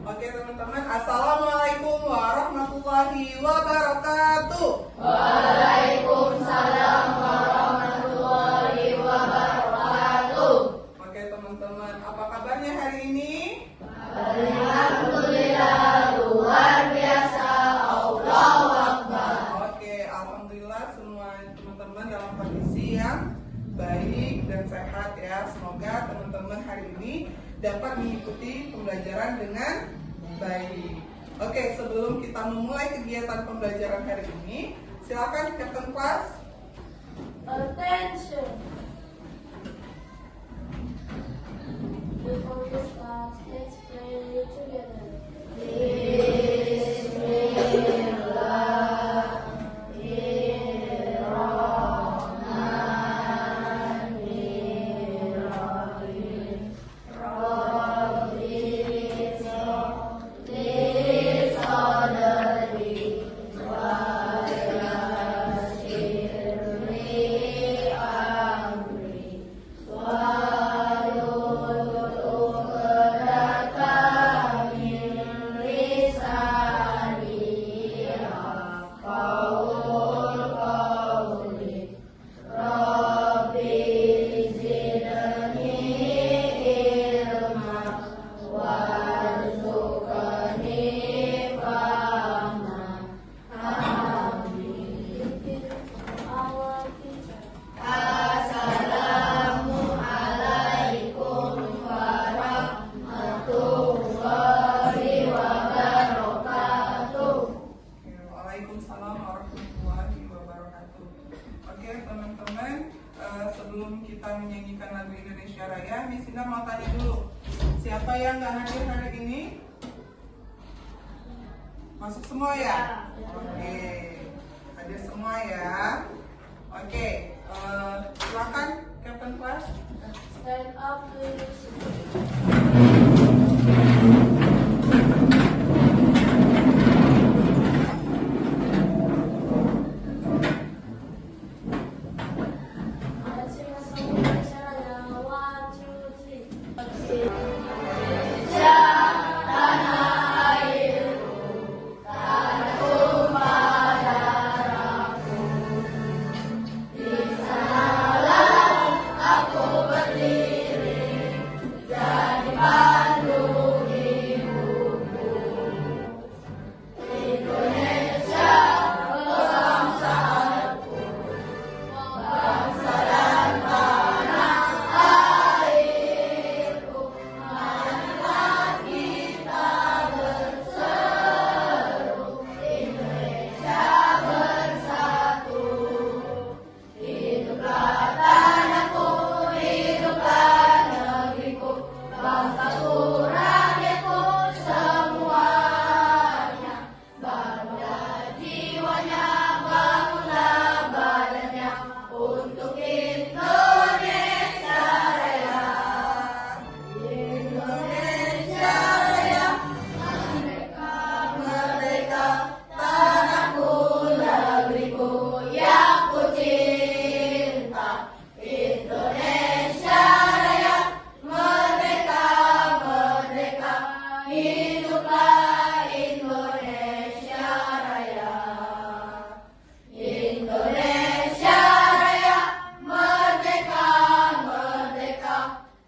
Oke teman-teman, Assalamualaikum warahmatullahi wabarakatuh. Waalaikumsalam warahmatullahi wabarakatuh. Oke teman-teman, apa kabarnya hari ini? Alhamdulillah, luar biasa, Allahu Akbar. Oke, alhamdulillah semua teman-teman dalam kondisi yang baik dan sehat ya. Semoga teman-teman hari ini dapat mengikuti pembelajaran dengan baik. Oke, sebelum kita memulai kegiatan pembelajaran hari ini, silakan Captain Class. Attention. Before we start, let's pray together. Waalaikumsalam warahmatullahi wabarakatuh. Oke teman-teman, sebelum kita menyanyikan lagu Indonesia Raya, Miss Indah mau tanya dulu, siapa yang nggak hadir hari ini? Masuk semua ya? Oke, hadir semua ya. Oke, silakan Captain Class. Stand up, please. Let's sing a song Indonesia Raya. 1, 2, 3. Indonesia, tanah airku, tanah tumpah darahku. Di sanalah aku berdiri, jadi pandu hidupku. Indonesia, kebangsaanku, bangsa dan tanah airku. Marilah kita berseru, Indonesia bersatu. Hiduplah tanahku, hiduplah negeriku, bangsaku, rakyatku semuanya. Bangunlah jiwanya, bangunlah badannya untuk Indonesia Raya. Indonesia Raya, merdeka, merdeka, tanahku, negeriku yang ku cinta. Indonesia Raya, merdeka, merdeka, hiduplah Indonesia Raya. Indonesia Raya, merdeka, merdeka,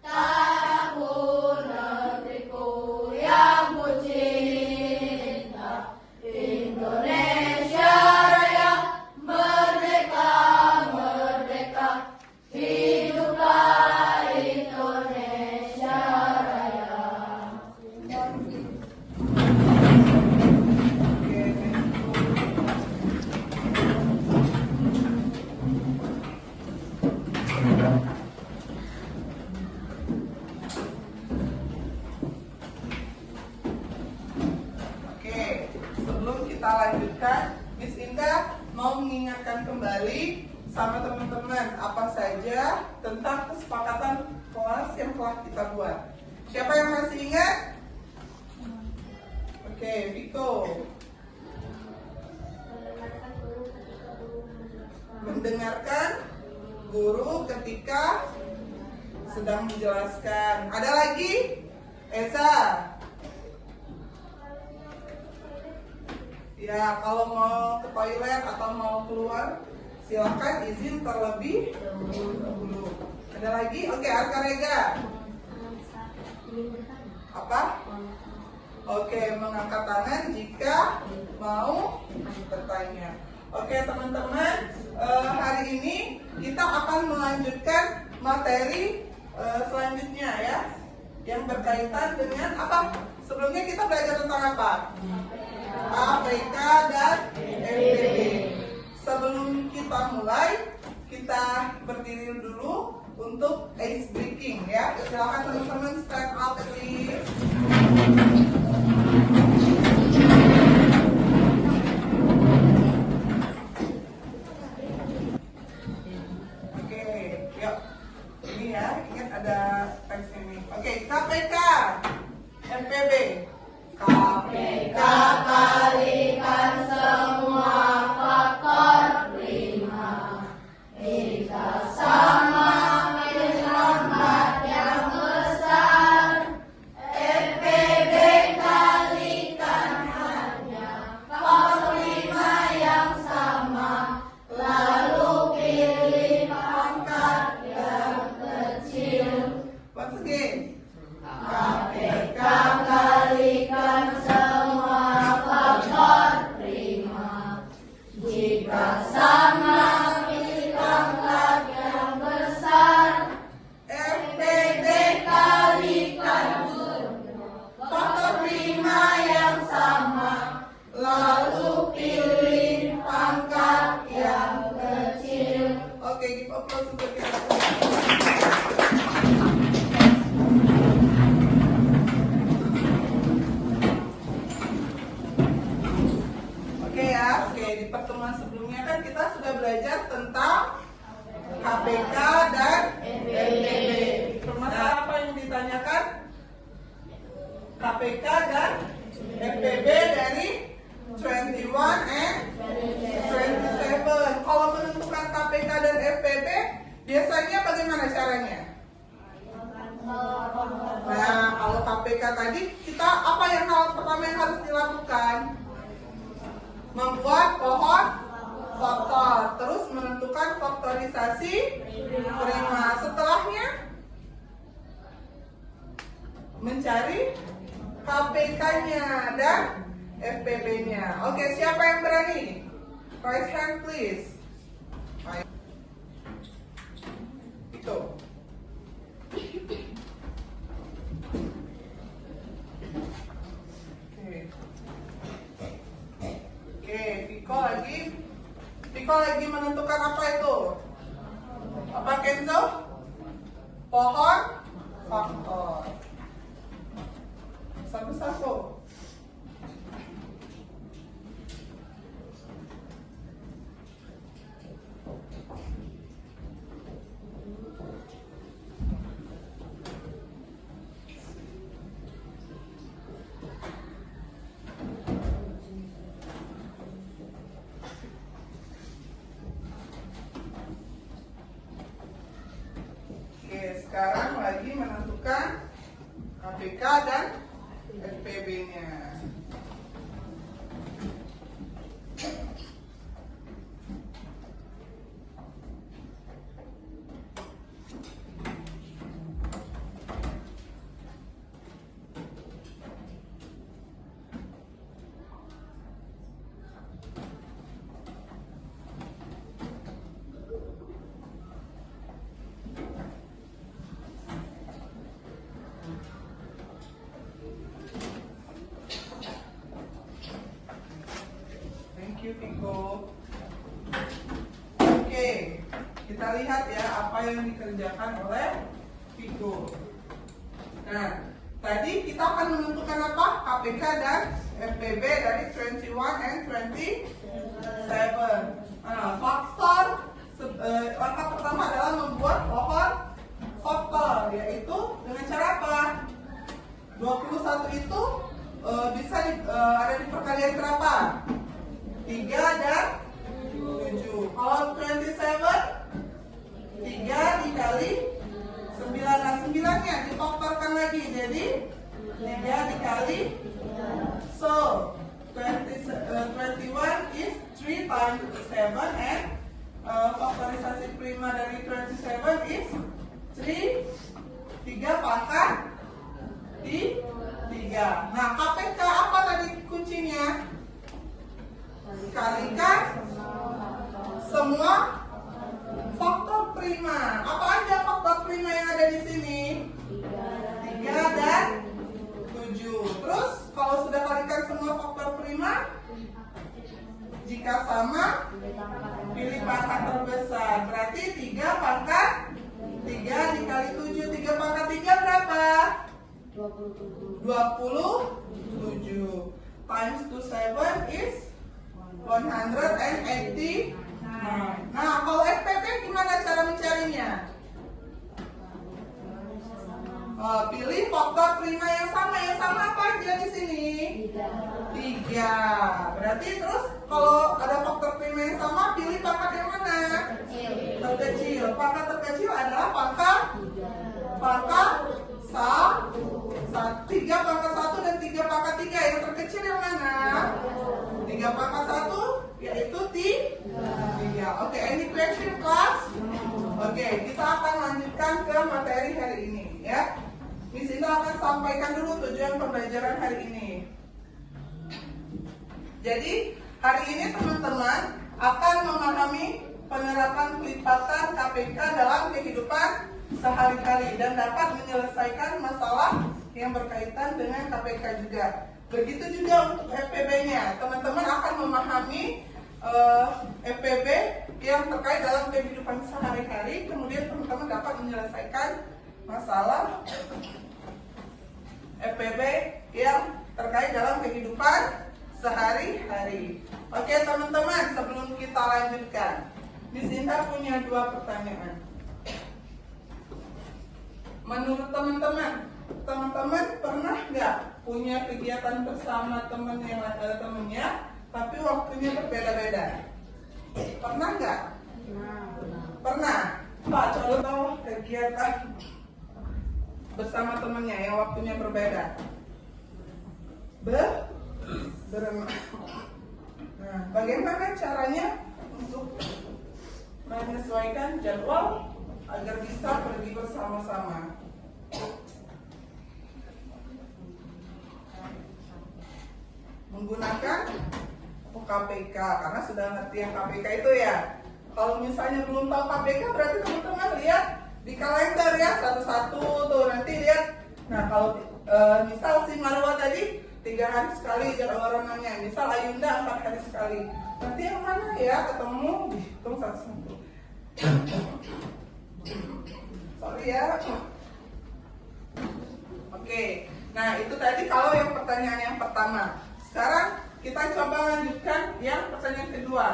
tanahku, negeriku yang ku cinta. Indonesia Raya, merdeka, merdeka, hiduplah Indonesia Raya. Oke, sebelum kita lanjutkan, Miss Indah mau mengingatkan kembali sama teman-teman apa saja tentang kesepakatan kelas yang telah kita buat. Siapa yang masih ingat? Oke, Viko. Mendengarkan guru ketika sedang menjelaskan. Ada lagi? Esa. Ya, kalau mau ke toilet atau mau keluar, silakan izin terlebih dahulu. Ada lagi? Oke, Arkarega. Apa? Oke, mengangkat tangan jika mau bertanya. Oke, teman-teman, hari ini kita akan melanjutkan materi selanjutnya ya, yang berkaitan dengan apa? Sebelumnya kita belajar tentang apa? KPK dan FPB. Sebelum kita mulai, kita berdiri dulu untuk ice breaking ya. Silakan teman-teman stand up please. Oke, yuk. Ini ya, ingat ada teks ini. Oke, KPK, FPB. KPK kalikan semua faktor prima. Jika sama milik rahmat yang besar. FPB kalikan hanya faktor prima yang sama. Lalu pilih pangkat yang kecil. Once again. KPK kalikan semua faktor prima. Jika sama pilih pangkat yang besar. FPB Kalikan faktor prima yang sama. Lalu pilih pangkat yang kecil. Oke, give applause untuk kita. Oke ya, oke, di pertemuan sebelumnya kan kita sudah belajar tentang KPK dan FPB. Permasalahan apa yang ditanyakan? KPK dan FPB dari 21 and 27. Kalau menentukan KPK dan FPB, biasanya bagaimana caranya? Nah, kalau KPK tadi, kita apa yang pertama yang harus dilakukan? Membuat pohon faktor, terus menentukan faktorisasi prima. Setelahnya mencari KPK-nya dan FPB-nya. Oke, siapa yang berani? Raise hand please. Itu. Oke, Piko lagi menentukan apa itu? Apa Kenzo? Pohon faktor. Satu-satu. Sekarang lagi menentukan KPK dan FPB-nya. Piko. Oke, kita lihat ya apa yang dikerjakan oleh Piko. Nah, tadi kita akan menentukan apa? KPK dan FPB dari 21 and 27. Nah, faktor langkah pertama adalah membuat pohon faktor, yaitu dengan cara apa? 21 itu bisa ada di perkalian berapa? 3 dan 7. Kalau 27, 3 dikali 9. Nah, 9-nya difaktorkan lagi. Jadi 3 dikali. So, 21 3 times 27 and faktorisasi prima dari 27 is 3 pangkat 3. Nah, KPK apa tadi kuncinya? Kalikan semua faktor prima. Apa aja faktor prima yang ada di sini? 3 dan 7. Terus kalau sudah kalikan semua faktor prima, jika sama, pilih pangkat terbesar. Berarti 3 pangkat 3 dikali 7. 3 pangkat 3 berapa? 27. Times 27 is 180. Nah, kalau FPP gimana cara mencarinya? Pilih faktor prima yang sama. Yang sama apa aja di sini? 3. Berarti terus kalau ada faktor prima yang sama, pilih pangkat yang mana? Terkecil. Pangkat terkecil adalah pangkat 1. 3 pangkat 1 dan 3 pangkat 3. Yang terkecil yang mana? 3 pangkat 1 yaitu 3. Oke, any question class? Oke, kita akan lanjutkan ke materi hari ini ya. Miss Indah akan sampaikan dulu tujuan pembelajaran hari ini. Jadi hari ini teman-teman akan memahami penerapan pelipatan KPK dalam kehidupan sehari-hari dan dapat menyelesaikan masalah yang berkaitan dengan KPK juga. Begitu juga untuk FPB-nya. Teman-teman akan memahami FPB yang terkait dalam kehidupan sehari-hari, kemudian teman-teman dapat menyelesaikan masalah FPB yang terkait dalam kehidupan sehari-hari. Oke teman-teman, sebelum kita lanjutkan, Miss Indah punya 2 pertanyaan. Menurut teman-teman pernah nggak punya kegiatan bersama teman yang ada temennya, tapi waktunya berbeda-beda? Pernah nggak? Pernah. Pak, contoh kegiatan bersama temannya yang waktunya berbeda. Berenang. Nah, bagaimana caranya untuk menyesuaikan jadwal agar bisa pergi bersama-sama? Menggunakan KPK, karena sudah ngerti yang KPK itu ya. Kalau misalnya belum tahu KPK, berarti teman-teman lihat di kalender ya, satu-satu tuh nanti lihat. Nah kalau misal si Marwa tadi 3 hari sekali jadwal renangnya, misal Ayunda 4 hari sekali. Nanti yang mana ya ketemu, dihitung satu-satu. Sorry ya. Oke, nah itu tadi kalau yang pertanyaan yang pertama. Sekarang kita coba lanjutkan yang pertanyaan kedua.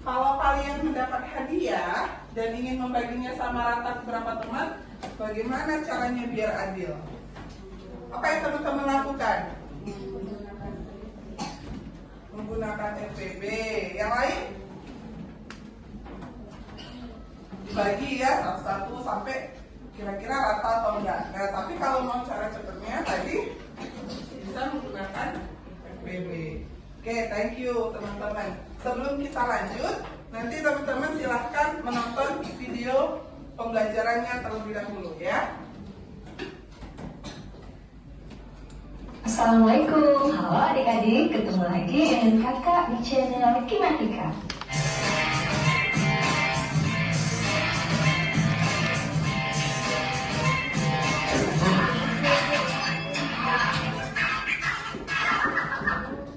Kalau kalian mendapat hadiah dan ingin membaginya sama rata ke beberapa teman, bagaimana caranya biar adil? Apa yang teman-teman lakukan? Menggunakan FPB. Yang lain? Dibagi ya satu-satu sampai kira-kira rata atau enggak. Nah, tapi kalau mau cara cepatnya tadi bisa menggunakan FPB. Oke, thank you teman-teman. Sebelum kita lanjut, nanti teman-teman silahkan menonton video pembelajarannya terlebih dahulu ya. Assalamualaikum, halo adik-adik, ketemu lagi dengan kakak di channel Kimatika.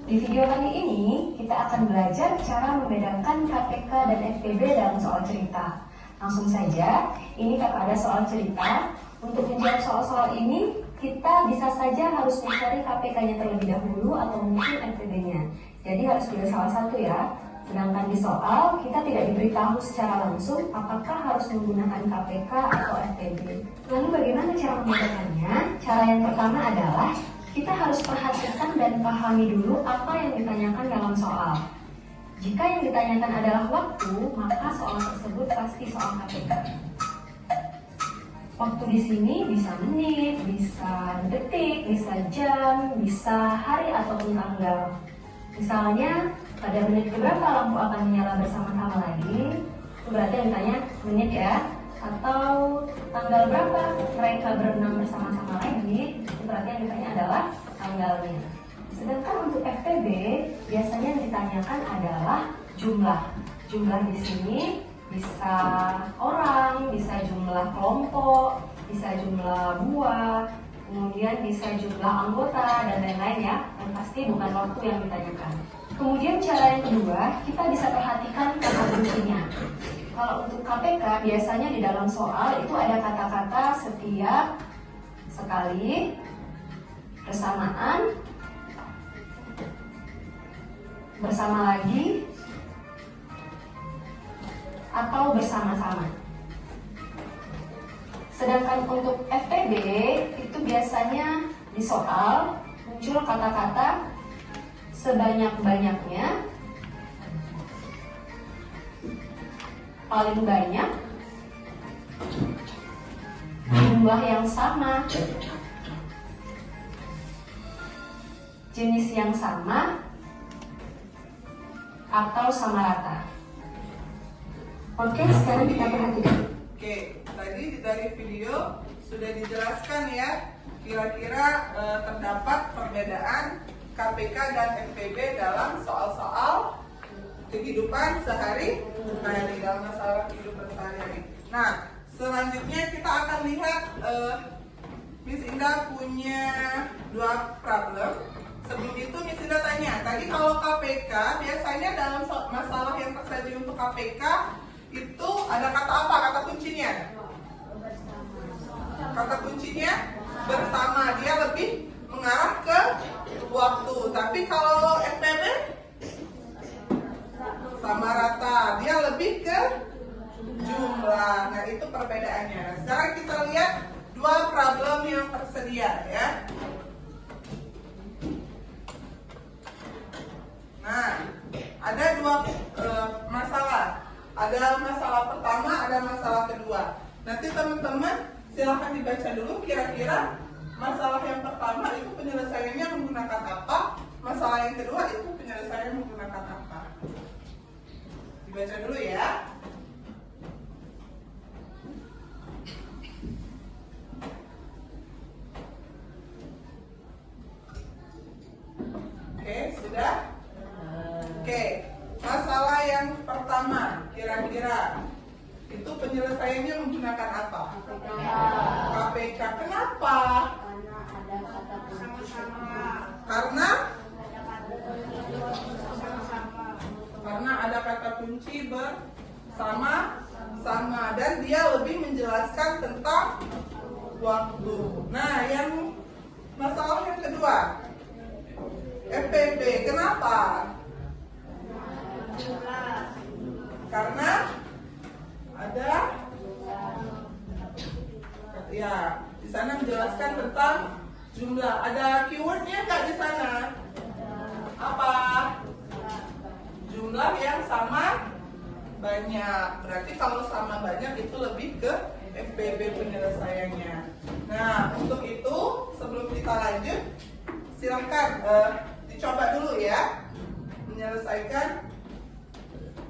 Di video kali ini, kita akan belajar cara membedakan KPK dan FPB dalam soal cerita. Langsung saja, ini kakak ada soal cerita. Untuk menjawab soal-soal ini, kita bisa saja harus mencari KPK-nya terlebih dahulu atau mungkin FPB-nya. Jadi harus pilih salah satu ya. Sedangkan di soal, kita tidak diberitahu secara langsung apakah harus menggunakan KPK atau FPB. Lalu bagaimana cara membedakannya? Cara yang pertama adalah kita harus perhatikan dan pahami dulu apa yang ditanyakan dalam soal. Jika yang ditanyakan adalah waktu, maka soal tersebut pasti soal KPK. Waktu di sini bisa menit, bisa detik, bisa jam, bisa hari ataupun tanggal. Misalnya, pada menit keberapa lampu akan menyala bersama-sama lagi? Itu berarti yang ditanya menit ya. Atau tanggal berapa mereka berenang bersama-sama lagi? Itu berarti yang ditanya adalah tanggalnya. Sedangkan untuk FTB, biasanya yang ditanyakan adalah jumlah. Jumlah di sini bisa orang, bisa jumlah kelompok, bisa jumlah buah, kemudian bisa jumlah anggota dan lain-lain ya. Yang pasti bukan waktu yang ditanyakan. Kemudian cara yang kedua, kita bisa perhatikan kata kuncinya. Kalau untuk KPK biasanya di dalam soal itu ada kata-kata setiap, sekali, bersamaan, bersama lagi, atau bersama-sama. Sedangkan untuk FTB itu biasanya di soal muncul kata-kata sebanyak-banyaknya, paling banyak, jumlah yang sama, jenis yang sama, atau sama rata. Oke, sekarang kita perhatikan. Oke, tadi dari video sudah dijelaskan ya, kira-kira terdapat perbedaan KPK dan FTB dalam soal-soal kehidupan sehari-hari, dalam masalah kehidupan sehari-hari. Nah, selanjutnya kita akan lihat Miss Indah punya 2 problem. Sebelum itu Miss Indah tanya, tadi kalau KPK biasanya dalam masalah yang tersaji untuk KPK itu ada kata apa? Kata kuncinya? Kata kuncinya bersama, dia lebih mengarah ke waktu. Tapi kalau FTB sama rata, dia lebih ke jumlah. Nah, itu perbedaannya. Nah, sekarang kita lihat 2 problem yang tersedia ya. Nah, ada 2 masalah. Ada masalah pertama, ada masalah kedua. Nanti teman-teman silahkan dibaca dulu kira-kira masalah yang pertama itu penyelesaiannya menggunakan apa, masalah yang kedua itu penyelesaiannya menggunakan apa. Dibaca dulu ya. Oke, sudah? Oke, masalah yang pertama kira-kira itu penyelesaiannya menggunakan apa? KPK. Kenapa? Karena ada kata kunci bersama dan dia lebih menjelaskan tentang waktu. Nah, yang masalah yang kedua, FTB. Kenapa? Karena ada ya di sana menjelaskan tentang jumlah. Ada keywordnya nggak di sana? Apa? Jumlah yang sama banyak. Berarti kalau sama banyak itu lebih ke FTB penyelesaiannya. Nah, untuk itu sebelum kita lanjut, silahkan dicoba dulu ya menyelesaikan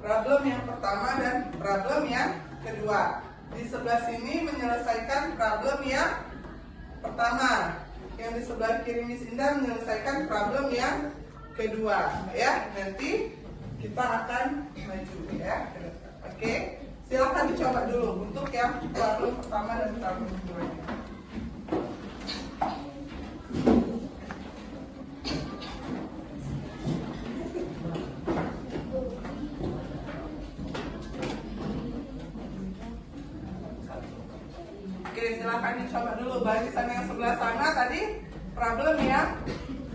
problem yang pertama dan problem yang kedua. Di sebelah sini menyelesaikan problem yang pertama, yang di sebelah kiri Miss Indah menyelesaikan problem yang kedua ya. Nanti kita akan maju ya. Oke, silakan dicoba dulu untuk yang problem pertama dan problem kedua. Silakan dicoba dulu barisan yang sebelah sana tadi problem yang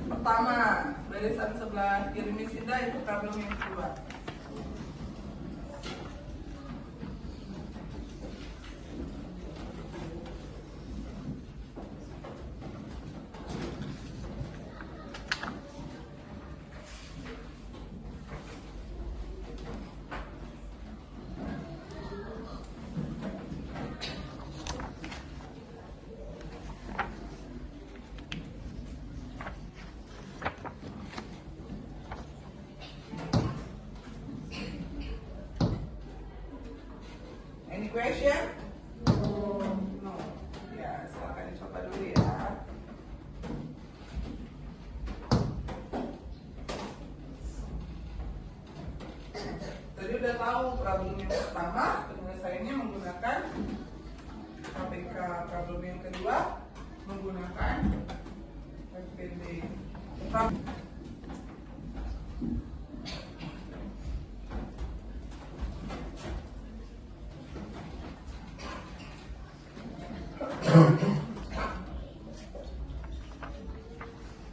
pertama, barisan sebelah kiri Miss Indah itu problem yang kedua. problem yang pertama, penyelesaiannya menggunakan KPK. Problem yang kedua menggunakan FPB.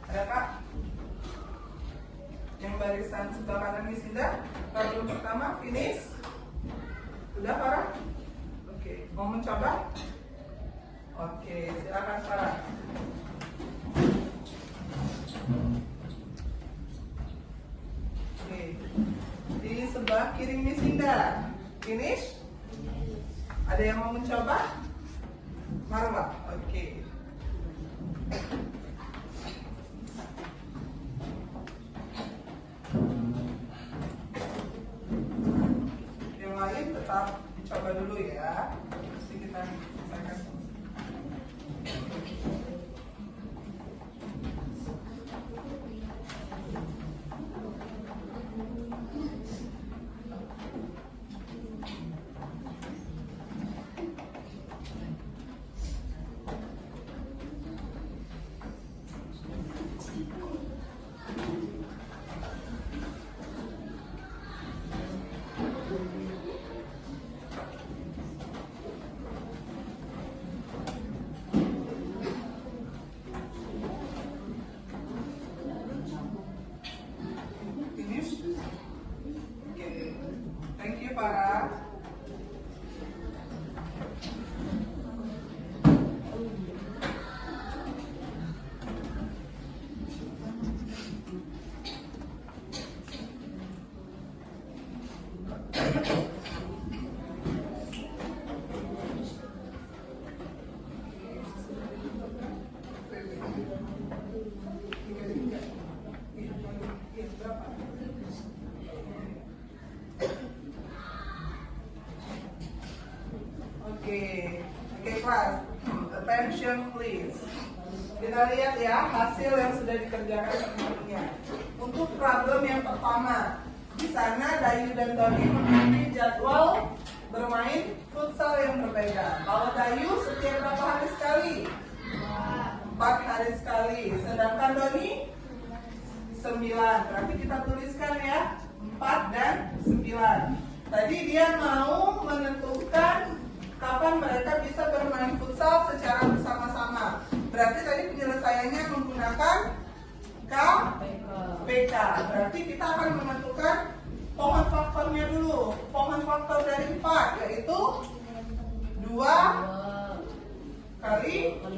Ada Kak? Yang barisan sebelah kanan Miss Indah, problem pertama finish. Sudah Farah? Oke, mau mencoba? Oke, silakan Farah. Oke, di sebelah kiri Miss Indah, finish. Ada yang mau mencoba? Marwa, oke. Yang lain tetap dicoba dulu ya. Mesti kita selesaikan. Finish? Oke. Thank you, Farah. Oke kelas, attention please. Kita lihat ya hasil yang sudah dikerjakan sebelumnya. Untuk problem yang pertama, di sana Dayu dan Tony memiliki jadwal bermain futsal yang berbeda. Kalau Dayu setiap berapa hari sekali? 4 hari sekali. Sedangkan Doni 9. Berarti kita tuliskan ya 4 dan 9. Tadi dia mau menentukan kapan mereka bisa bermain futsal secara bersama-sama. Berarti tadi penyelesaiannya menggunakan KPK. Berarti kita akan menentukan pohon faktornya dulu. Pohon faktor dari 4 yaitu 2 kali 2.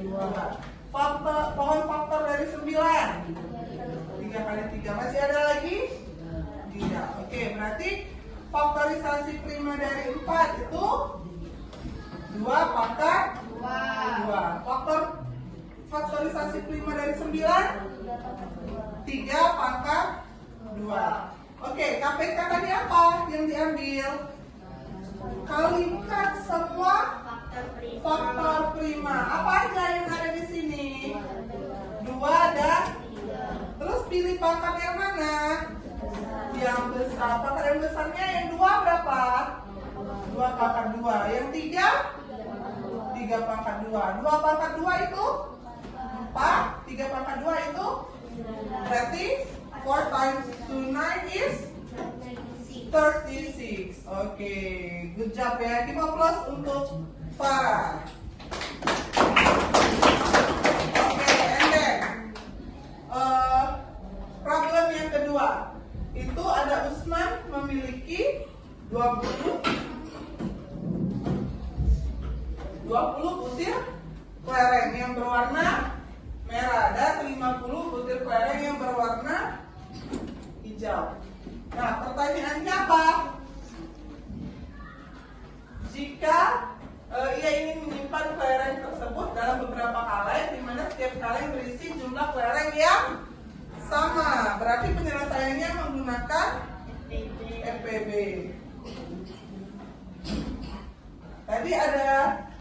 Pohon faktor dari 9 3 kali 3. Masih ada lagi? Tidak. Oke, berarti faktorisasi prima dari 4 itu 2 pangkat 2. Faktorisasi prima dari 9 3 pangkat 2. Oke, KPK tadi apa yang diambil? Kalikan semua faktor prima. Apa aja yang ada di sini? 2 dan terus pilih pangkat yang mana? Yang besar. Pangkat yang besarnya yang 2 berapa? 2 pangkat 2. Yang 3 pangkat 2. 2 pangkat 2 itu 4. 3 pangkat 2 itu berarti 4 times 2 9 is 36. Oke, good job ya. Give applause untuk Farah. Oke, and then problem yang kedua itu ada Usman memiliki 20 butir kelereng yang berwarna merah dan 50 butir kelereng yang berwarna hijau. Nah, pertanyaannya apa? Jika ia ingin menyimpan kelereng tersebut dalam beberapa kaleng, di mana setiap kaleng berisi jumlah kelereng yang sama, berarti penyelesaiannya menggunakan FPB. Tadi ada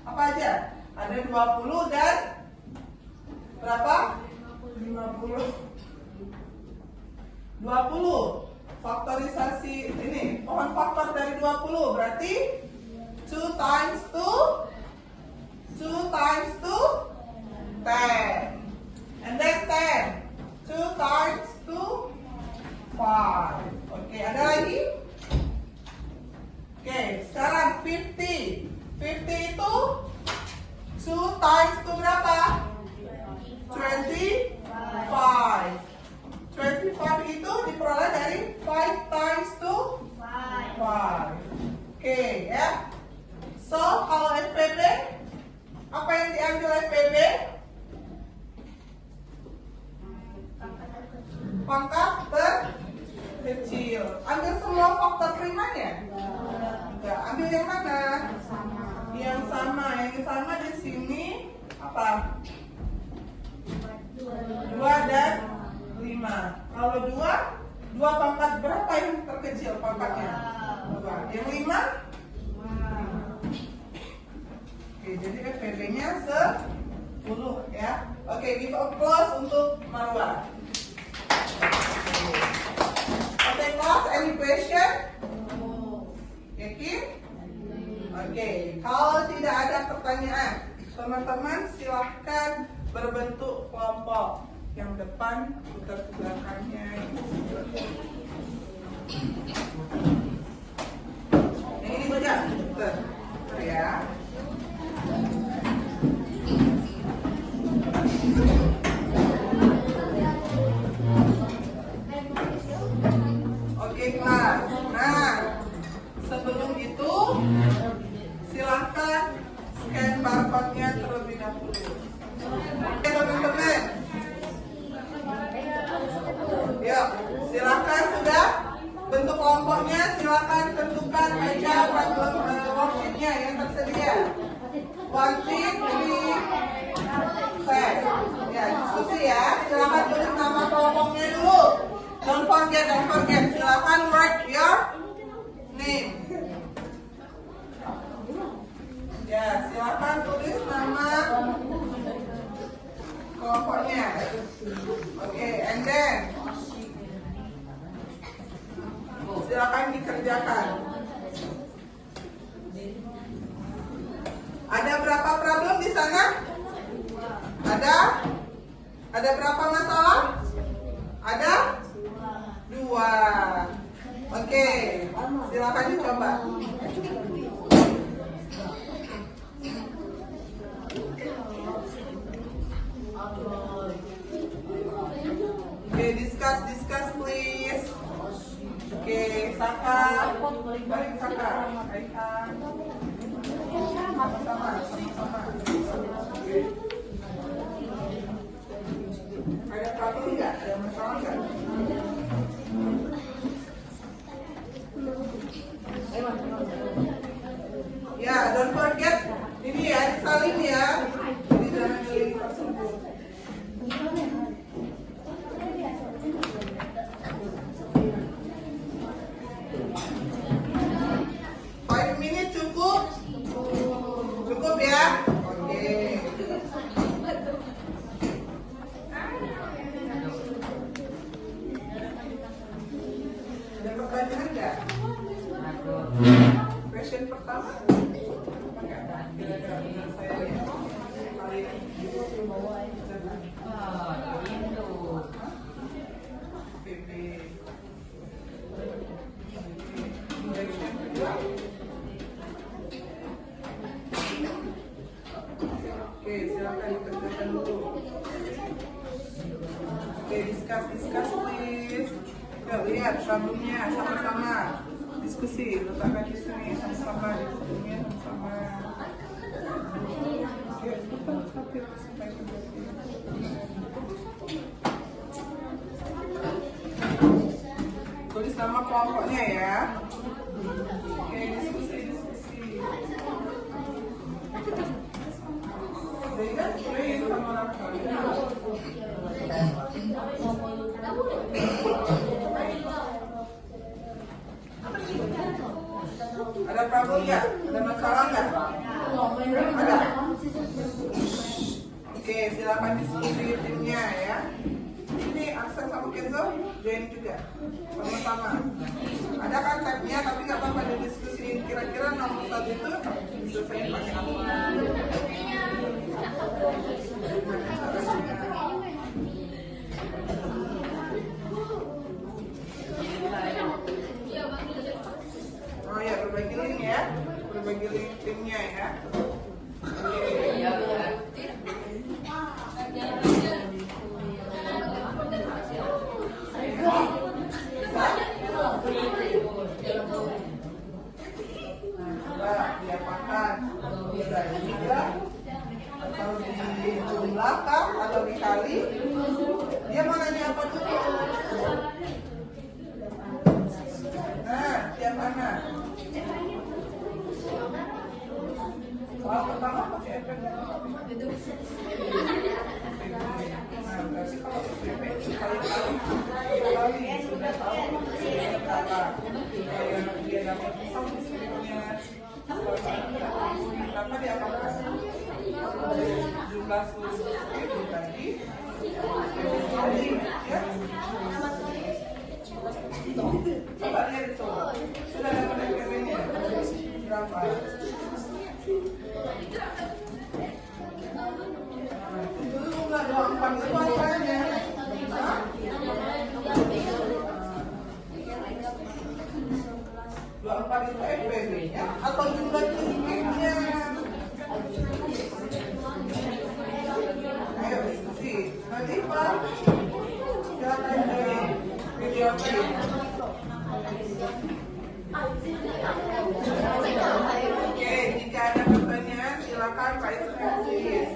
apa aja? Ada 20 dan berapa? 50. 20 faktorisasi ini pohon faktor dari 20 berarti 2 times 2 times 2 10 and then 10 2 times 2 5. Oke, ada lagi? Oke, sekarang 50 itu 2 times 2 berapa? 25 itu diperoleh dari 5 times 2 5. Oke ya. So kalau FPB, apa yang diambil FPB? Pangkat terkecil. Ambil semua faktor primanya? Enggak. Ambil yang mana? Yang sama. Yang sama di sini apa? 2 dan 5. Kalau 2 pangkat berapa yang terkecil pangkatnya? 2. Yang 5? Oke, jadi FPB-nya 10 ya. Oke, give applause untuk Marwa. Oke, class, any question? Yakin? Oke, kalau tidak ada pertanyaan, teman-teman silahkan berbentuk kelompok. Yang depan putar ke belakangnya. Ini juga putar ya. Oke kelas. Nah, sebelum itu silahkan scan barcode-nya terlebih dahulu. Oke teman-teman. Yuk, silakan sudah bentuk kelompoknya, silakan tentukan aja worksheet-nya yang tersedia. Worksheet ini ya, diskusi ya. Silakan tulis nama kelompoknya dulu. Don't forget. Silakan write your name. Ya, silakan tulis nama kelompoknya. Oke, and then silakan dikerjakan. Ada berapa problem di sana? Ada berapa masalah? Ada 2. Oke, silakan dicoba. Oke, discuss please. Oke, Saka, balik Saka. Aihan. Sama-sama. Oke. Ada problem nggak? Ada masalah nggak? Ya, don't forget ini ya, disalin ya. Jadi jangan milih tersebut. Cukup ya? Oke. Ada pertanyaan nggak? Question pertama? Kira-kira benar saya ya? Oke, silakan dikerjakan dulu. Oke, discuss please. Yuk, lihat problemnya sama-sama. Diskusi, letakkan di sini sama-sama, diskusinya sama-sama. Yuk, supaya tulis nama kelompoknya ya. Oke, diskusi. Jadi kan sama orang tua. Ada problem nggak? Ada masalah nggak? Ada. Oke, silakan diskusi timnya ya. Ini Aksan sama Kenzo. join juga sama-sama. Ada kan tabnya, tapi nggak apa-apa didiskusiin kira-kira nomor 1 itu diselesaikan pakai apa. Oh ya, berbagi link ya, berbagi link timnya ya. Diapakan bisa juga atau dijumlahkan atau dikali. Dia mau nanya apa dulu? Nah, siapa anak? Soal pertama pakai efeknya apa? Nah, berarti kalau efek kali sudah tahu kata dia dapat satu sebenarnya. Apa dia akan jumlah seluruh itu tadi ya. Coba lihat itu sudah dapat FPB-nya berapa? Dulu nggak 24 itu apanya? 24 itu FPB-nya atau jumlah disketnya? Ayo diskusi. Nanti Pak, silakan dari video ini. Oke, jika ada pertanyaan silakan Pak Ismail ya.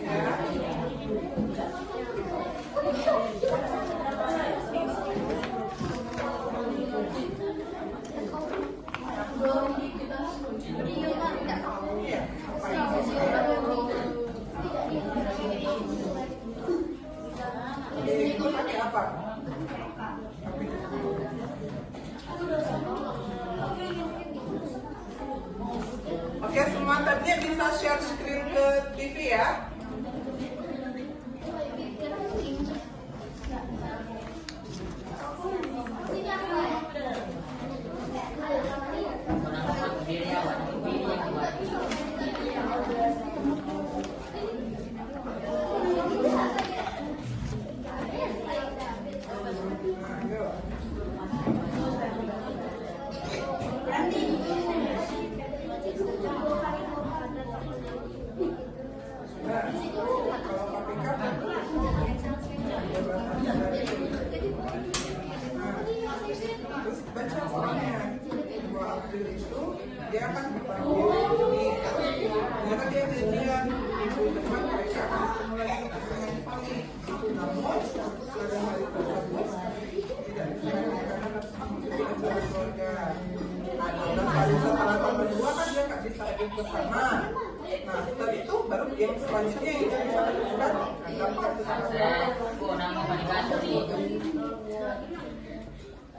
Itu pakai apa? Oke, semua tabnya bisa share screen ke TV ya. Baca soalnya 2 April itu dia akan dipanggil ini karena dia janjian minggu depan mereka akan ketemu lagi dengan suami. Namun pada hari tersebut tidak bisa karena harus mengikuti acara keluarga. Nah, hari setelah tanggal 2 kan dia nggak bisa hadir bersama. Nah, setelah itu baru yang selanjutnya yang bisa dilakukan dapat ya, yang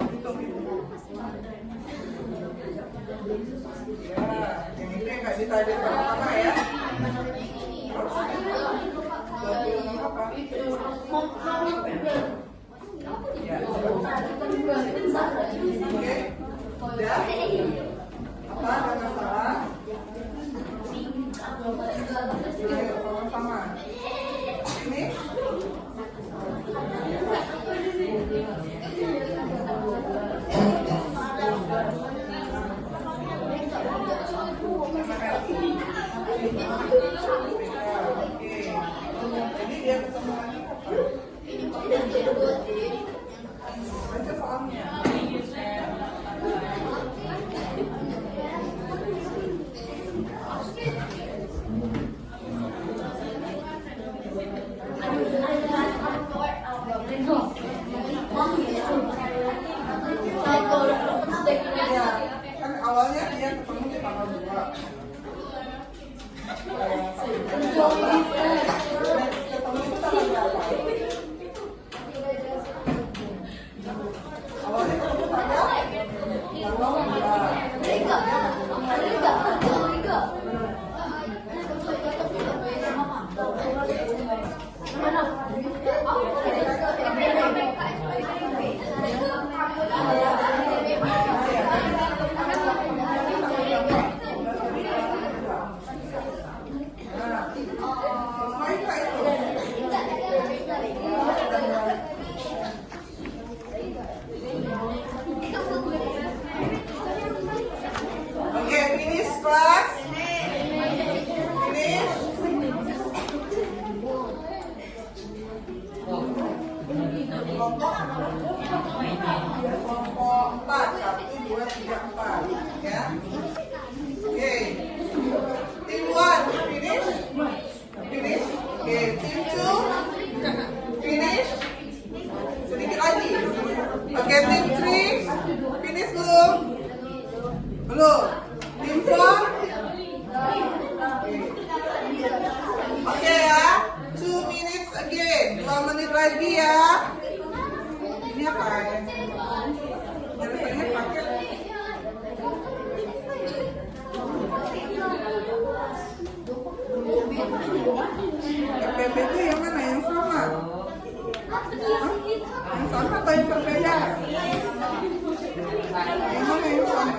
itu yang nggak bisa hadir bersama ya. Ya, oke, udah. Apa ada masalah? Ayo sama-sama. Ini. Kelompok 4, 1, 2, 3, 4 ya. Oke. Tim 1 finish. Finish. Oke, tim 2 finish. Sedikit lagi. Oke, tim 3 finish belum? Belum. Tim 4. Oke ya. 2 minutes again. 2 menit lagi ya. Ini apa ya? Rasanya pakai FPB itu yang mana? Yang sama? Hah? Yang sama atau yang berbeda? Yang mana yang sama?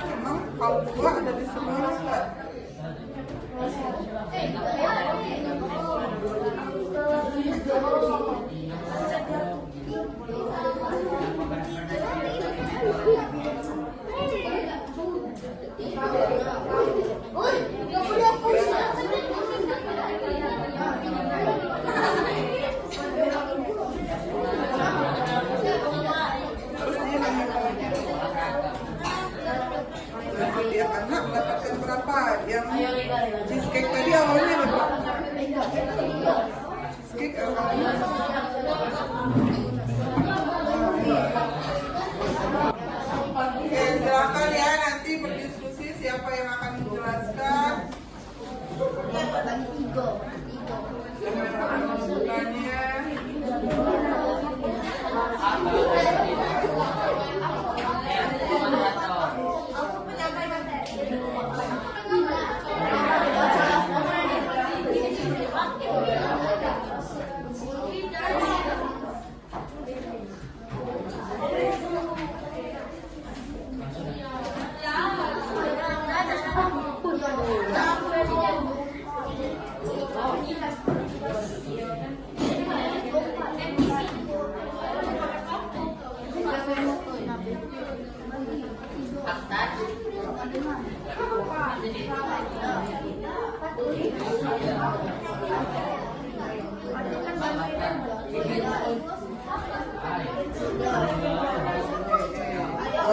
Emang kalau dua ada di semua Ustaz? Terus dia nanya lagi. Setiap anak mendapatkan berapa? Yang cheesecake tadi awalnya berapa? Cheesecake awalnya. Oke, silakan ya nanti berdiskusi siapa yang akan menjelaskan. Siapa yang akan membukannya?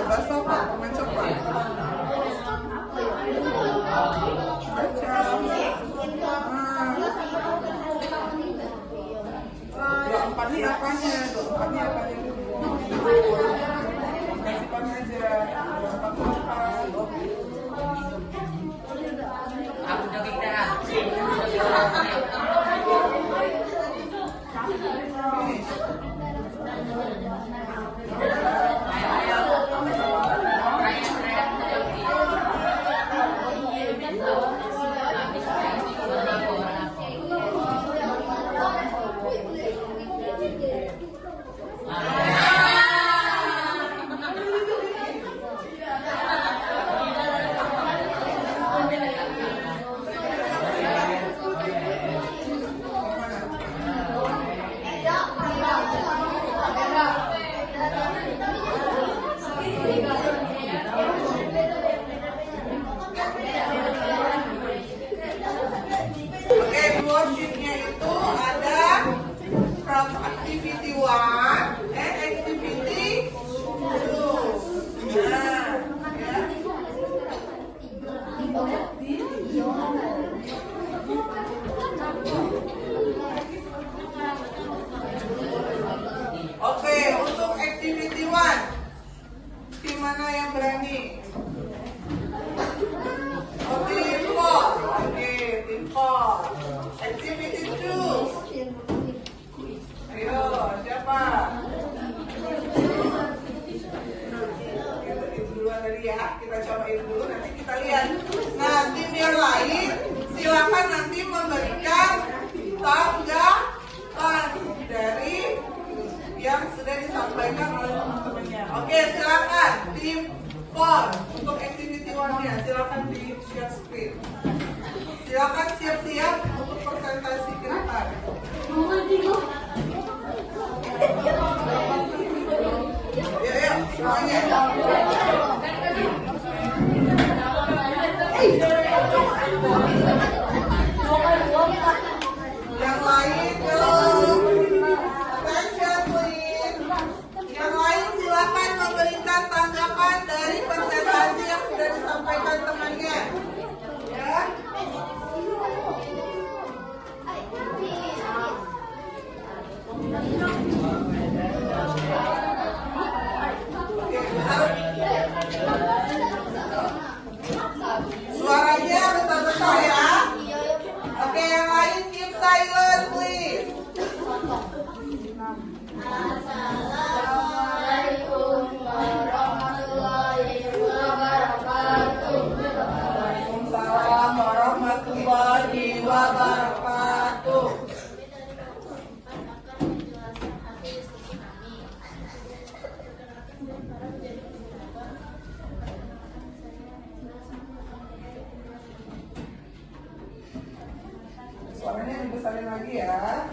Bahasa apa? Teman coklat. Baca. Dua empat ini apanya? Dua empat ini apanya? Kasih pan aja. Dua empat empat. Aku jogging dah. Oke, worksheetnya itu ada from activity 1 and activity 2. Nah, ya. Oke, untuk activity 1, tim mana yang berani? Oh, tim 4. Oke, tim 4. Activity 2. Ayo, siapa? Itu duluan tadi ya. Kita cobain dulu, nanti kita lihat. Nah, tim yang lain silakan nanti memberikan tanggapan dari yang sudah disampaikan oleh teman-temannya. Oke, silakan tim 4 untuk activity 1-nya. Silakan di share screen. Silakan siap-siap untuk presentasi ke depan. Ya, semuanya. Yang lain belum. Attention please. Yang lain silakan memberikan tanggapan dari presentasi yang sudah disampaikan temannya. Ya. Oke, suaranya besar-besar ya. Oke, yang lain keep silent please. Assalamualaikum warahmatullahi wabarakatuh. Waalaikumsalam warahmatullahi wabarakatuh. Suaranya dibesarin lagi ya.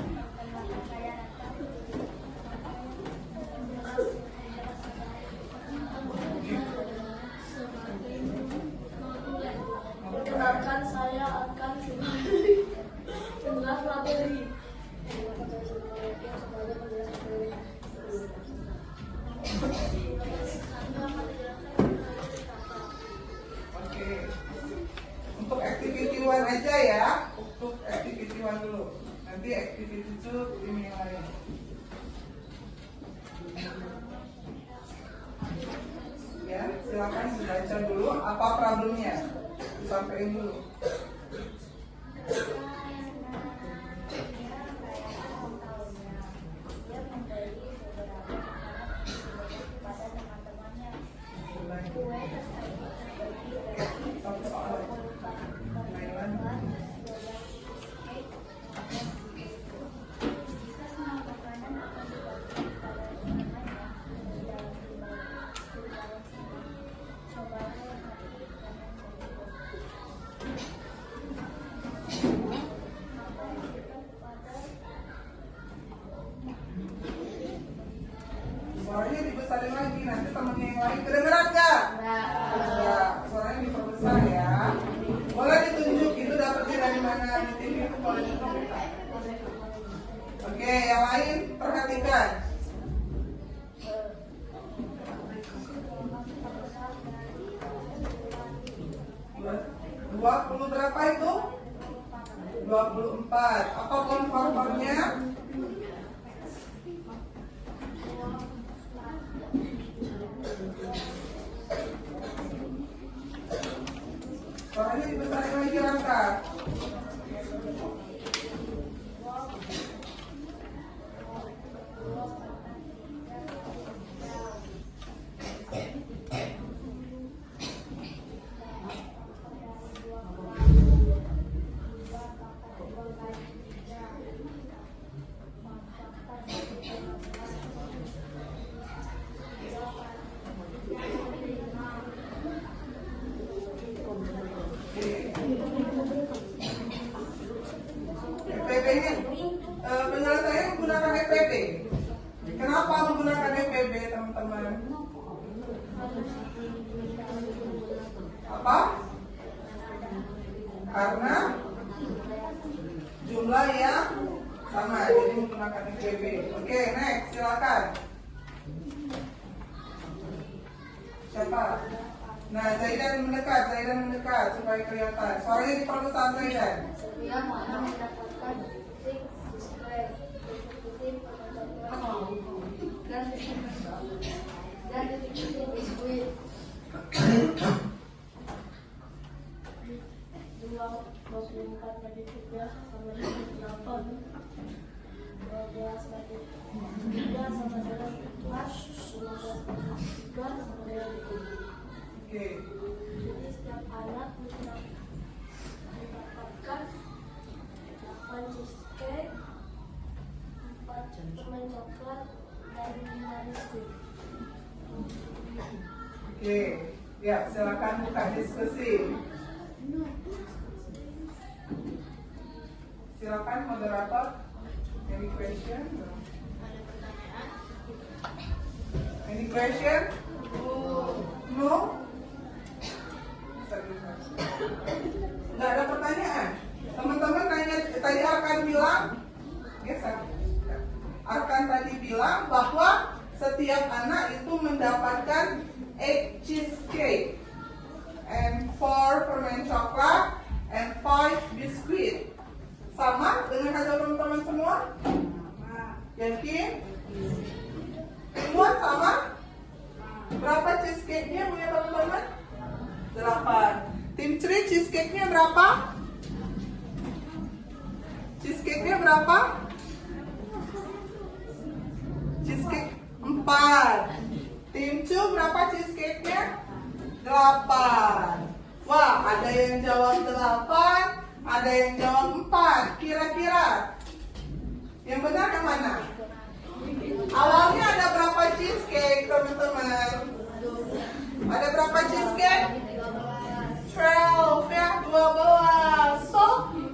Perkenalkan, saya akan kembali menjelas materi. Oke. Untuk activity one aja ya. Untuk activity one dulu. Nanti activity two ini yang lain. Ya, silakan dibaca dulu apa problemnya. Disampaikan dulu. Satu soal. Mainan. Suaranya dibesarin lagi, nanti temennya yang lain kedengeran nggak? Enggak, suaranya diperbesar ya. Boleh ditunjuk itu dapetnya dari mana di TV itu boleh ditunjuk. Oke, yang lain perhatikan. Dua puluh berapa itu? 24. Apa konformnya? Suaranya dibesarin lagi Rangka. FPB-nya penyelesaian menggunakan FPB. Kenapa menggunakan FPB teman-teman? Apa? Karena jumlah yang sama, jadi menggunakan FPB. Oke, next, silakan. Siapa? Nah, Zaidan mendekat supaya kelihatan. Suaranya diperbesar Zaidan. Yang mana mendapatkan titik subscribe, titik dan titik biskuit. 24 bagi 3 sama dengan 8. 12 bagi 3 sama dengan 14. 15 bagi 3 sama dengan 7. Oke. Jadi setiap anak mendapatkan 8 cheesecake, 4 permen coklat, dan 5 biskuit. Oke. Ya, silakan buka diskusi. Silakan moderator. question? Ada pertanyaan? Any question? No? Nggak ada pertanyaan. Teman-teman tanya, tadi Arkan bilang, Arkan tadi bilang bahwa setiap anak itu mendapatkan 8 cheesecake and 4 permen coklat and 5 biskuit. Sama dengan hasil teman-teman semua? Yakin? Semua sama? Berapa cheesecake-nya punya teman-teman? 8. Tim Tri cheesecake-nya berapa? Cheesecake-nya berapa? Cheesecake 4. Tim Cu berapa cheesecake-nya? 8. Wah, ada yang jawab 8, ada yang jawab 4. Kira-kira yang benar yang mana? Awalnya ada berapa cheesecake, teman-teman? Ada berapa cheesecake? 12 ya, 12. So,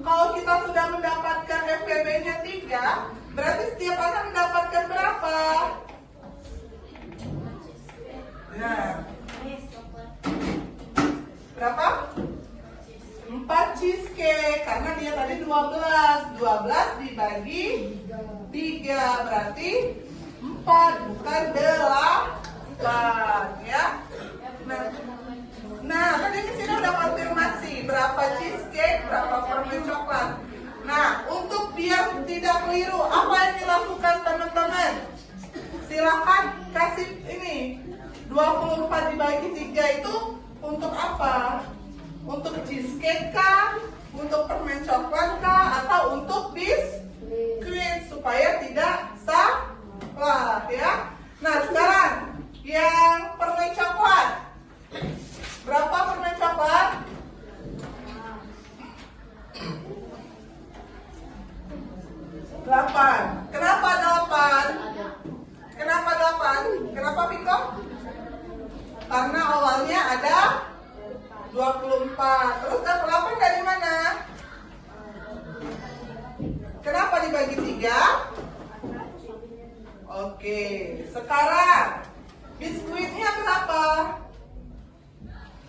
kalau kita sudah mendapatkan FPB-nya 3, berarti setiap anak mendapatkan berapa? Nah, berapa? 4 cheesecake, karena dia tadi 12. 12 dibagi 3, berarti 4, bukan 8 ya. Nah, tadi di sini udah konfirmasi berapa cheesecake, berapa permen coklat. Nah, untuk biar tidak keliru, apa yang dilakukan teman-teman? Silakan kasih ini 24 dibagi 3 itu untuk apa? Untuk cheesecake kah? Untuk permen coklat kah? Atau untuk biskuit supaya tidak salah ya. Nah, sekarang yang permen coklat. Berapa permen coklat? 8. Kenapa 8? Kenapa 8? Kenapa Piko? Karena awalnya ada 24. Terus 8 dari mana? Kenapa dibagi 3? Oke, sekarang biskuitnya berapa?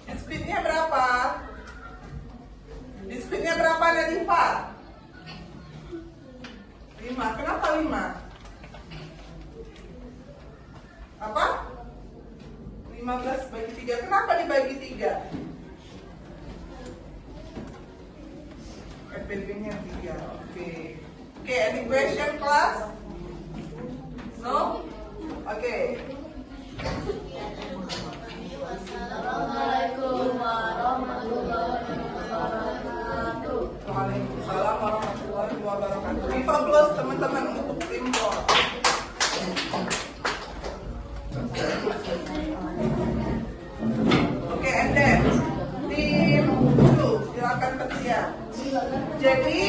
Biskuitnya berapa? Biskuitnya berapa Nadifa? 5. Kenapa 5? Apa? 15 bagi 3. Kenapa dibagi 3? FPB-nya 3. Oke. Oke, any question class? No? Oke. Assalamualaikum warahmatullahi wabarakatuh. Waalaikumsalam warahmatullahi wabarakatuh. Viva Plus teman-teman untuk simbol. Oke, and then tim dulu silakan bersiap. Jadi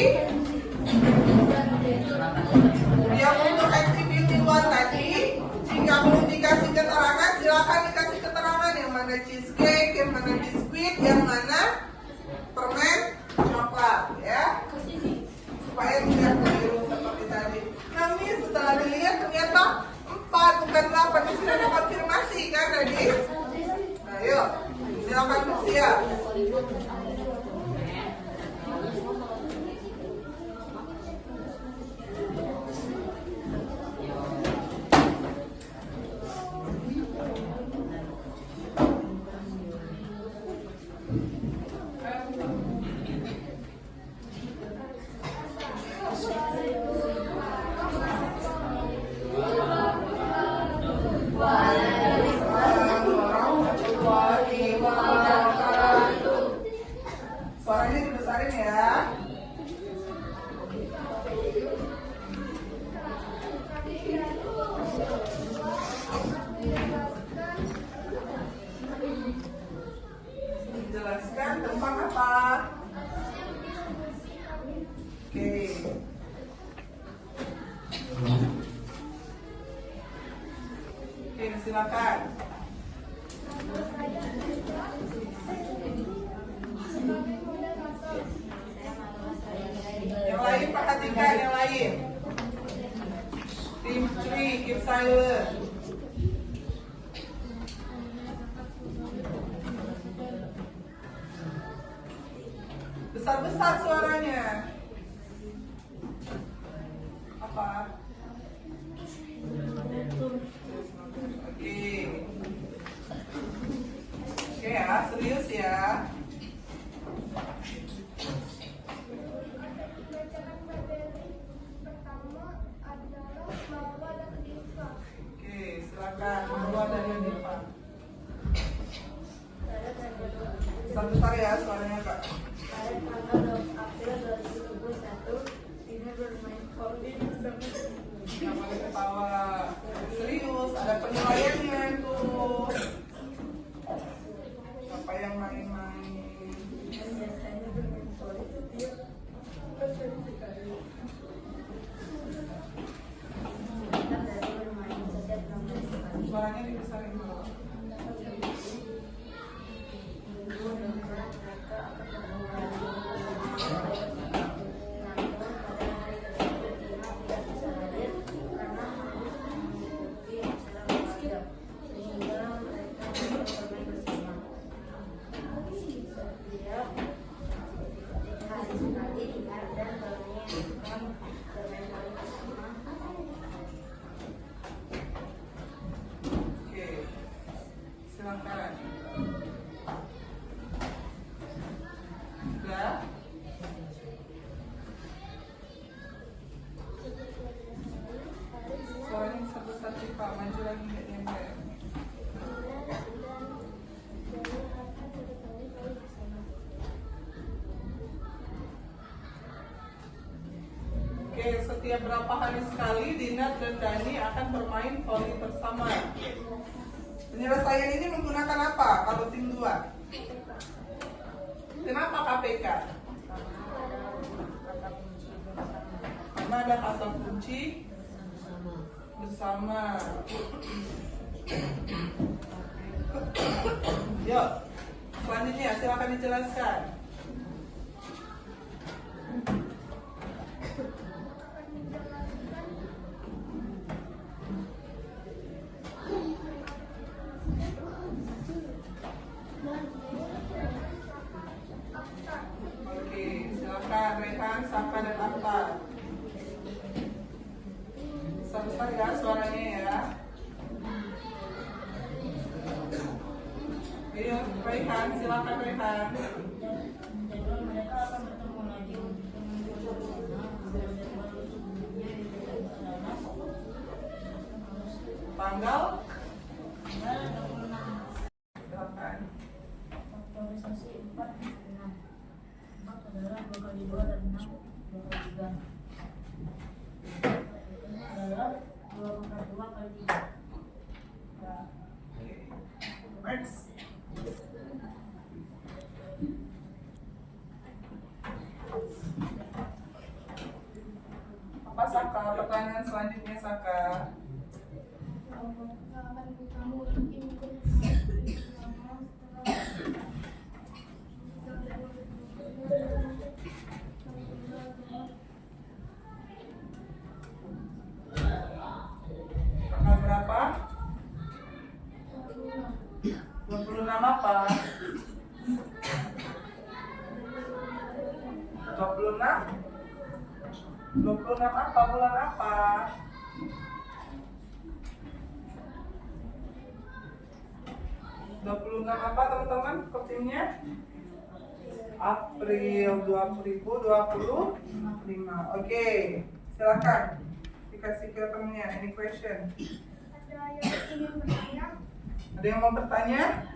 yang untuk activity 1 tadi, jika belum dikasih keterangan, silakan dikasih keterangan yang mana cheesecake, yang mana biskuit, yang mana permen coklat, ya, supaya tidak keliru seperti tadi. Kami setelah dilihat ternyata 4 bukan 8, itu sudah ada konfirmasi kan tadi? Nah, yuk, silakan bersiap. Suaranya dibesarin ya. Jelaskan tentang apa? Oke. Oke, silakan. Yang lain perhatikan yang lain. keep silent. Besar-besar suaranya. Apa? Oke. Oke ya, serius ya. Oke, silakan Marwa dan Yadifa. Besar-besar ya suaranya, Kak. Pada tanggal 2 April 2021, ini bermain volley bersama Nggak boleh ketawa. Serius, ada penilaiannya tuh. Apa yang main-main? biasanya bermain volley setiap hari sekali. Kita dari bermain setiap 16 kali. Suaranya dibesarin dulu. Mudah-mudahan mereka akan bermain. Namun pada hari tersebut Dina tidak bisa hadir karena harus mengikuti acara keluarga, sehingga mereka tidak bermain bersama. Setiap hari sekali Dina dan Bani akan bermain volley bersama. Oke, silakan. Sudah? Suaranya besar-besar sih, Pak. Maju lagi nggak nyampe. Oke, setiap berapa hari sekali Dinat dan Dani akan bermain voli bersama. Penyelesaian ini menggunakan apa kalau tim 2? Kenapa KPK? Karena ada kata kunci bersama. Yuk, selanjutnya silakan dijelaskan. Oke, silakan Rehan, Safa dan Akhtar. Besar-besar ya suaranya ya. Ayo, Rehan, silakan Rehan. Jadwal mereka akan bertemu lagi untuk menunjukkan jadwal sebelumnya di sana. Tanggal Tanggal 26. silakan. Faktorisasi 4 dan 6. 4 adalah 2 kali 2 dan 6 2 kali 3. Ini adalah 2 pangkat 2 kali 3. Next. Apa Saka? Pertanyaan selanjutnya Saka. Tanggal berapa? 26 apa? 26? 26 apa? Bulan apa? 26 apa teman-teman ketimnya? April 2025. Oke, silakan dikasih ke temennya. Any question? Ada yang mau bertanya?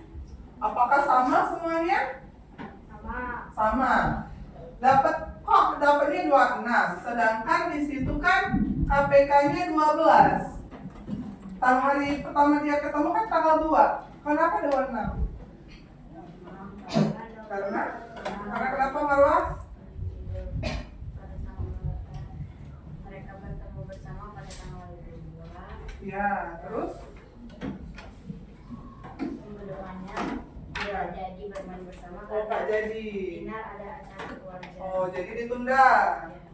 Apakah sama semuanya? Sama. Dapatnya 26. Sedangkan di situ kan KPK-nya 12. Hari pertama dia ketemu kan tanggal 2. Kenapa 26? Karena kenapa Marwah? Mereka bertemu bersama pada tanggal 22. Ya, terus? Minggu depannya Ya. jadi bermain bersama Oh, Pak jadi. Dinar ada acara keluarga. Oh, jadi ditunda.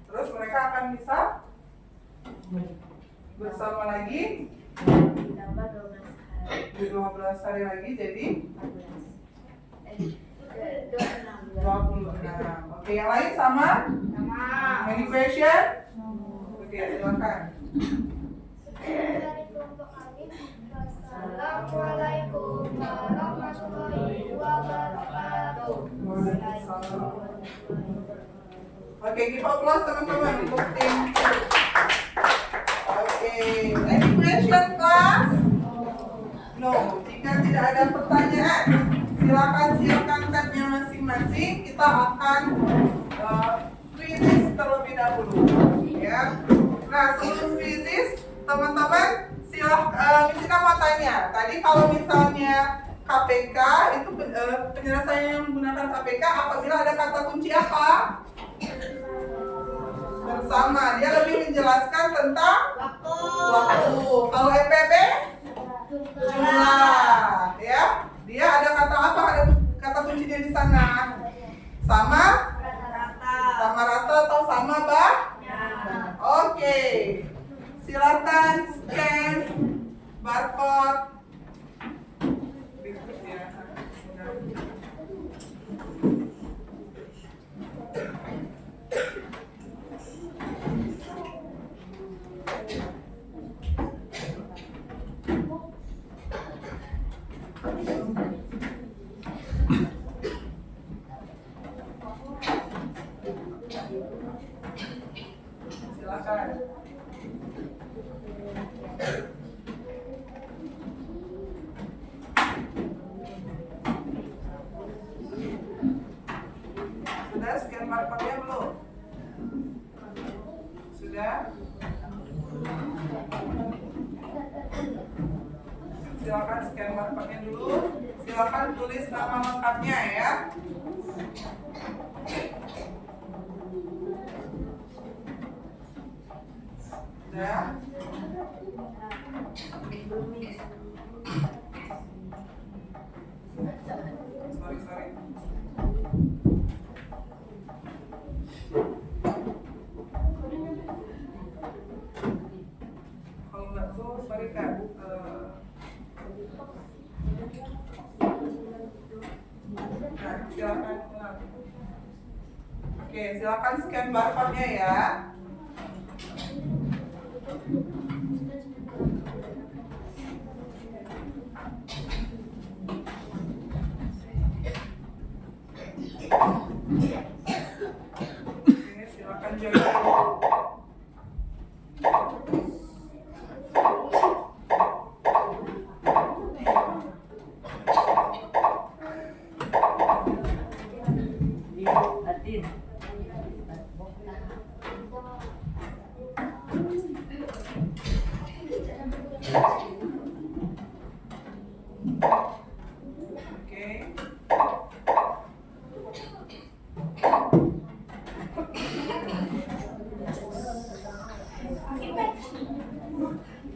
Terus mereka akan bisa bersama lagi Ditambah 12 hari. 12 hari lagi jadi 26. 26. Oke, yang lain sama? Any question? Oke, silakan. Dari kelompok kami. Assalamualaikum warahmatullahi wabarakatuh. Oke, give applause teman-teman untuk tim. Oke, any question class? No, jika tidak ada pertanyaan, silakan siapkan tabnya masing-masing. Kita akan quizzes terlebih dahulu, ya. Nah, sebelum quizzes, teman-teman kita mau tanya. Tadi kalau misalnya KPK itu penyelesaian yang menggunakan KPK apabila ada kata kunci apa? Bersama. Dia lebih menjelaskan tentang waktu. Kalau EPB jumlah, ya. Dia ada kata apa? Ada kata kuncinya di sana. Sama rata atau sama Oke. Silakan scan barcode. Silakan. Sudah scan barcode-nya belum? Sudah? Silakan scan barcode-nya dulu. Silakan tulis nama lengkapnya ya. Sudah? Sorry. Kalau nggak tuh, sorry Kak. Nah, silakan ulang. Oke, silakan scan barcode-nya ya. Oke, silakan join. Oke.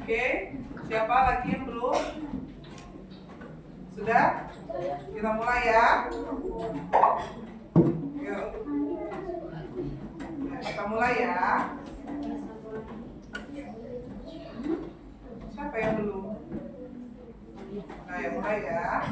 Oke, siapa lagi yang belum? Sudah? Kita mulai ya. Yuk. Kita mulai ya. Siapa yang belum? Nah, ya mulai ya.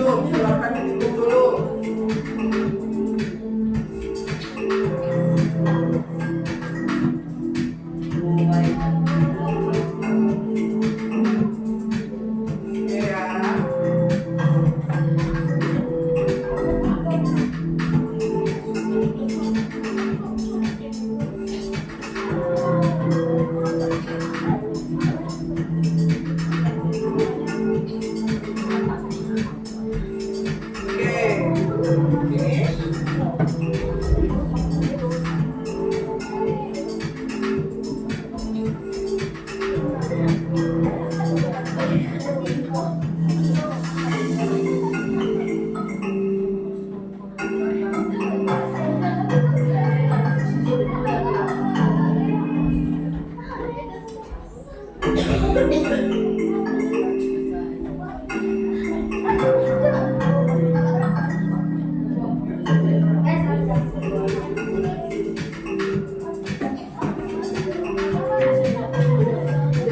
belum? Silakan dihitung dulu. Oke ya.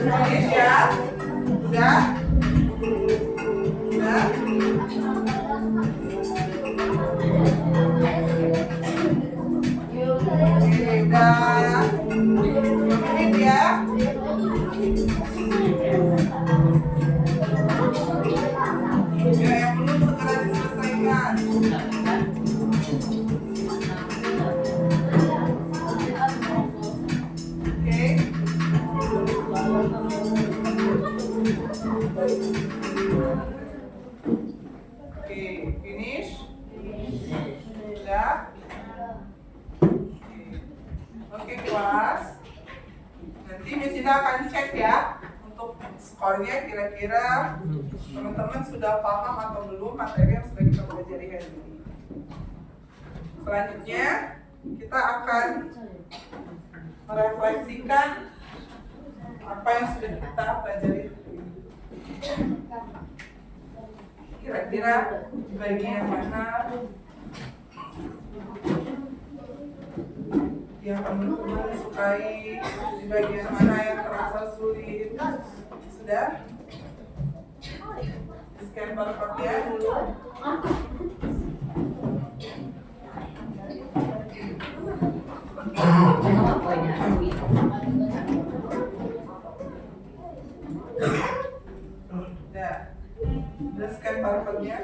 Finish ya? Udah? Udah? Oke, udah. 5 menit ya. Ya, yang belum segera diselesaikan. Oke. Oke, finish. Udah. Oke, kelas. Nanti Miss Ida akan cek ya untuk skornya kira-kira teman-teman sudah paham atau belum materi yang sudah kita pelajari hari ini. Selanjutnya kita akan merefleksikan apa yang sudah kita pelajari hari ini. Kira-kira bagian mana yang teman-teman sukai, di bagian mana yang terasa sulit? Sudah? Scan barcode-nya dulu. Udah scan barcode-nya.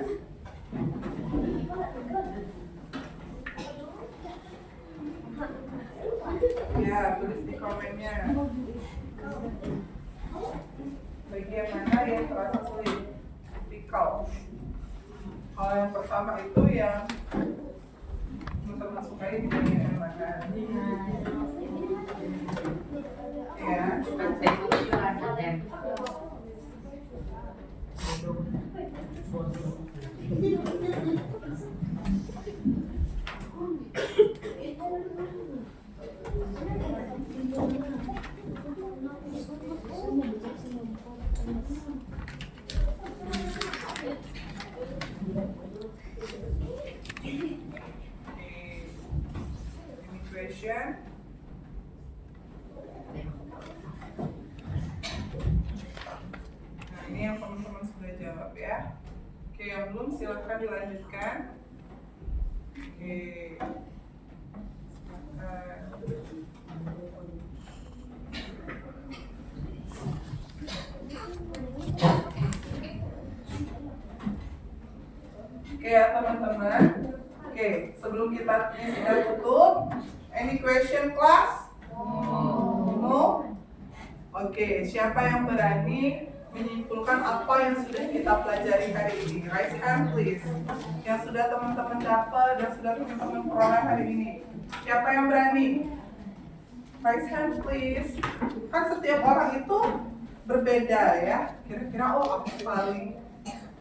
Ya, tulis di komennya. Bagian mana yang terasa sulit? Tipikal. Kalau yang pertama itu yang teman-teman sukai di bagian yang mana? Ya. Immigration. Nah, ini yang teman-teman sudah jawab ya. Oke, yang belum silahkan dilanjutkan. Oke. Oke ya teman-teman. Oke, sebelum kita tutup, any question class? No? Oke, siapa yang berani menyimpulkan apa yang sudah kita pelajari hari ini? Raise hand please. Yang sudah teman-teman dapat dan sudah teman-teman peroleh hari ini. Siapa yang berani? Raise hand please. Kan setiap orang itu berbeda ya. Kira-kira aku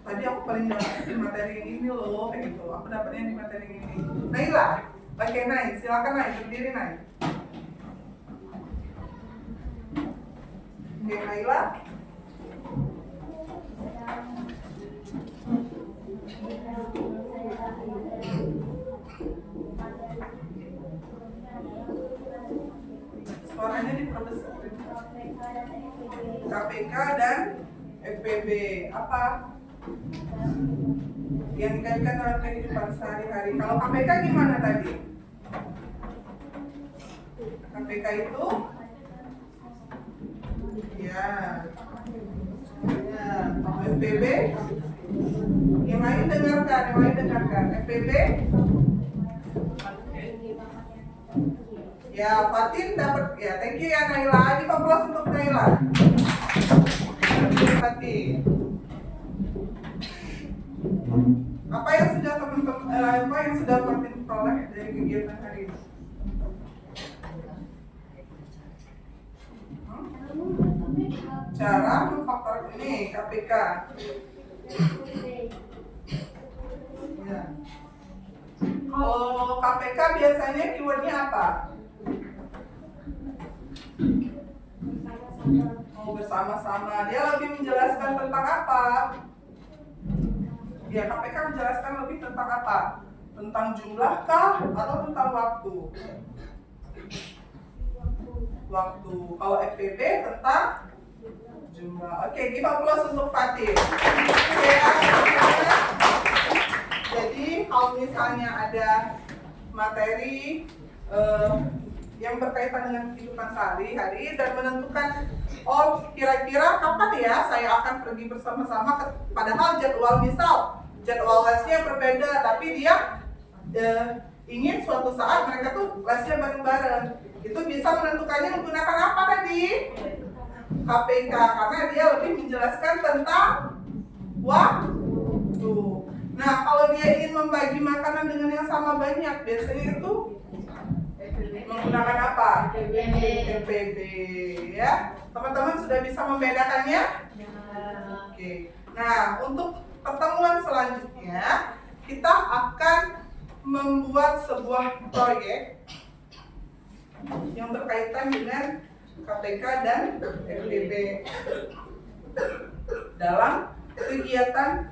tadi aku paling dapat di materi yang ini loh, kayak gitu. Aku dapatnya di materi yang ini. Naila, oke Nay, silakan Nay, berdiri Nay. Oke Naila. Suaranya diperbesar. KPK dan FPB apa? yang dikaitkan dalam kehidupan sehari-hari. Kalau KPK gimana tadi? KPK itu ya, kalau FPB yang lain dengarkan, FPB ya, Fatin dapat ya, thank you ya Naila, ini aplaus untuk Naila. Fatin. Apa yang sudah Fatin peroleh dari kegiatan hari ini? Cara memfaktor ini KPK. Ya. Kalau KPK biasanya keywordnya apa? Oh, bersama-sama. Dia lebih menjelaskan tentang apa? Ya, KPK menjelaskan lebih tentang apa? Tentang jumlah kah atau tentang waktu? Waktu. Kalau FPB tentang jumlah. Oke, give applause untuk Fatin. Jadi kalau misalnya ada materi yang berkaitan dengan kehidupan sehari-hari dan menentukan, oh kira-kira kapan ya saya akan pergi bersama-sama, padahal jadwal lesnya berbeda, tapi dia ingin suatu saat mereka tuh lesnya bareng-bareng. Itu bisa menentukannya menggunakan apa tadi? KPK, karena dia lebih menjelaskan tentang waktu. Nah, kalau dia ingin membagi makanan dengan yang sama banyak, biasanya itu menggunakan apa? FPB, ya. Teman-teman sudah bisa membedakannya? Oke. Nah, untuk pertemuan selanjutnya, kita akan membuat sebuah proyek yang berkaitan dengan KPK dan FPB dalam kegiatan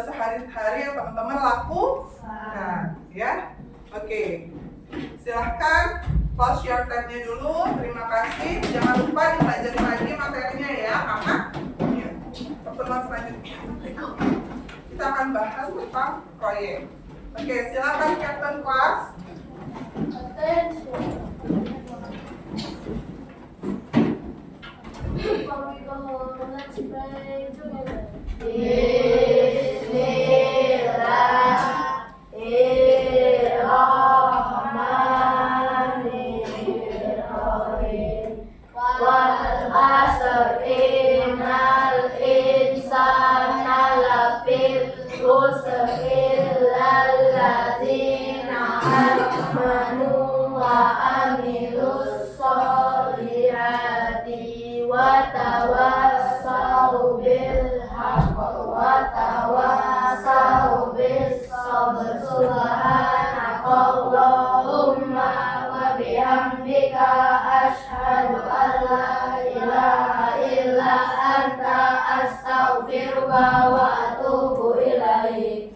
sehari-hari yang teman-teman lakukan, ya. Oke, silahkan pause share tab-nya dulu. Terima kasih. Jangan lupa dipelajari lagi materinya ya, karena ya, pertemuan selanjutnya kita akan bahas tentang proyek. Oke, silakan Captain Class. Before we go home, let's pray together. Bismillahirrahmanirrahim. Wal asr innal insana lafil khusr illal ladzina amanu wa amilus solihati wa tawassau bil haqq wa tawassau bis sabr. Subhanakallahumma wa bihamdika asyhadu an la ilaha illa anta astaghfiruka wa atubu ilaik.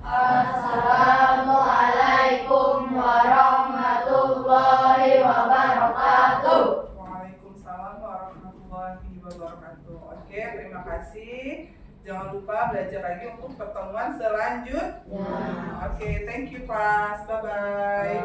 Assalamualaikum warahmatullahi wabarakatuh. Waalaikumsalam warahmatullahi wabarakatuh. Oke, terima kasih. Jangan lupa belajar lagi untuk pertemuan selanjutnya. Oke, thank you, Pas. Bye-bye.